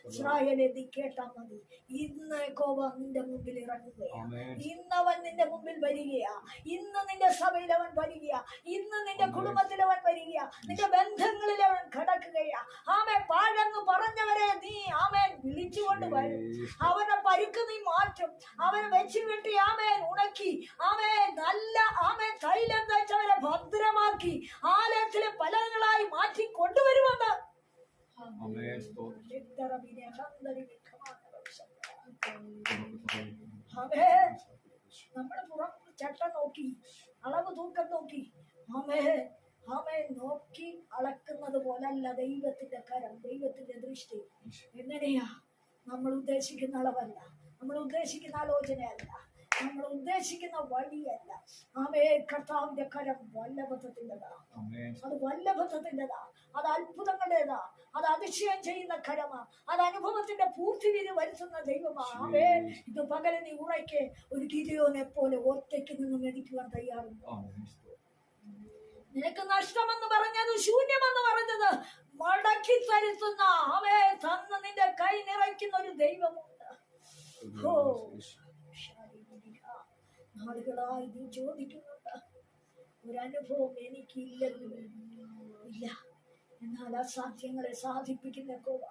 ഇസ്രായേലേ, നീ കേട്ടാ മതി. ഇന്ന് യഹോവ നിന്റെ മുമ്പിൽ ഇറങ്ങുകയാ. ഇന്ന് അവൻ നിന്റെ മുമ്പിൽ വരികയാ. ഇന്ന് നിന്റെ സഭയിൽ അവൻ വരികയാ. ഇന്ന് നിന്റെ കുടുംബത്തിൽ അവൻ വരികയാ. നിന്റെ ബന്ധങ്ങളിൽ അവൻ കടക്കുകയാ. ആമേൻ. പാഴെന്ന് പറഞ്ഞവരെ നീ ആമേൻ വിളിച്ചുകൊണ്ട് വരും. അവരുടെ പരുക്ക് നീ മാറ്റും. അവനെ വെച്ച് കെട്ടി ആമേൻ ഉണക്കി ആമേൻ നല്ല ആമേൻ തൈലം തേച്ചവരെ ഭദ്രമാക്കി ആലയത്തിലെ പലകളായി മാറ്റി കൊണ്ടുവരുമെന്ന് നമ്മുടെ പുറം ചട്ടം നോക്കി, അളവ് തൂക്കം നോക്കി നോക്കി അളക്കുന്നത് പോലല്ല ദൈവത്തിന്റെ കരം, ദൈവത്തിന്റെ ദൃഷ്ടി. എങ്ങനെയാ? നമ്മൾ ഉദ്ദേശിക്കുന്ന അളവല്ല, നമ്മൾ ഉദ്ദേശിക്കുന്ന ആലോചനയല്ല, നമ്മൾ ഉദ്ദേശിക്കുന്ന വഴിയല്ല. കർത്താവിന്റെ കരം വല്ലഭത്വത്തിൻ്റെതാ. അത് വല്ലഭത്വത്തിൻ്റെതാ. അത് അത്ഭുതങ്ങളുടേതാ. അത് അതിശയം ചെയ്യുന്ന കരമാ. അത് അനുഭവത്തിന്റെ പൂർത്തിവിധി വരുത്തുന്ന ദൈവമാണ്. ഇത് പകരം നീ ഉറയ്ക്ക്. ഒരു ഗിദിയോനെ പോലെ ഒറ്റയ്ക്ക് നിന്ന് മെതിക്കുവാൻ തയ്യാറുണ്ടോ? നിനക്ക് നഷ്ടമെന്ന് പറഞ്ഞത്, ശൂന്യമെന്ന് പറഞ്ഞത് മടക്കി തരുത്തുന്ന തന്ന് നിന്റെ കൈ നിറയ്ക്കുന്ന ഒരു ദൈവമുണ്ട്. നാളുകളായി നീ ചോദിക്കുന്നുണ്ട്, ഒരനുഭവം എനിക്കില്ലെന്ന്. ഇല്ല. എന്നാൽ അസാധ്യങ്ങളെ സാധിപ്പിക്കുന്ന യഹോവ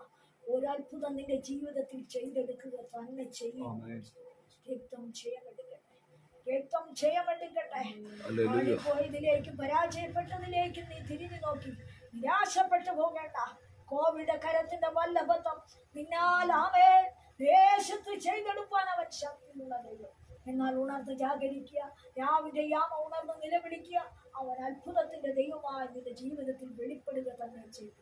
ഒരത്ഭുതം നിന്റെ ജീവിതത്തിൽ ചെയ്തെടുക്കുക തന്നെ ചെയ്യും. രക്തം ചെയ്യാമെടുക്കട്ടെ. പോയതിലേക്കും പരാജയപ്പെട്ടതിലേക്കും നീ തിരിഞ്ഞു നോക്കി നിരാശപ്പെട്ടു പോകേണ്ട. കോവിഡ് കരത്തിന്റെ വല്ലഭത്വം നിന്നാൽ ദേശത്ത് ചെയ്തെടുക്കാൻ അവൻ ശക്തിയുള്ള ദൈവം. എന്നാൽ ഉണർന്ന് ജാഗരിക്കുക. രാവിലെ ഉണർന്ന് നിലവിളിക്കുക. അവൻ അത്ഭുതത്തിന്റെ ദൈവമായി നിന്റെ ജീവിതത്തിൽ വെളിപ്പെടുക തന്നെ ചെയ്തു.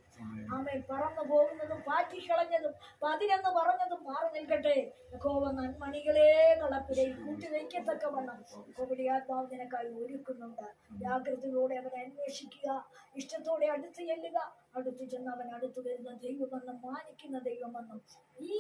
പറന്നു പോകുന്നതും പാറ്റിക്കളഞ്ഞതും 11 പറഞ്ഞതും മാറി നിൽക്കട്ടെ. യഹോവ നന്മണികളെ കളപ്പിലയിൽ കൂട്ടി വയ്ക്കത്തക്കവണ്ണം യഹോവയുടെ ആത്മാവ് നിനക്കായി ഒരുക്കുന്നുണ്ട്. ജാഗ്രതയോടെ അവനെ അന്വേഷിക്കുക. ഇഷ്ടത്തോടെ അടുത്ത് ചെല്ലുക. അടുത്തു ചെന്ന് അവൻ അടുത്തു വരുന്ന ദൈവമെന്നും മാനിക്കുന്ന ദൈവമെന്നും ഈ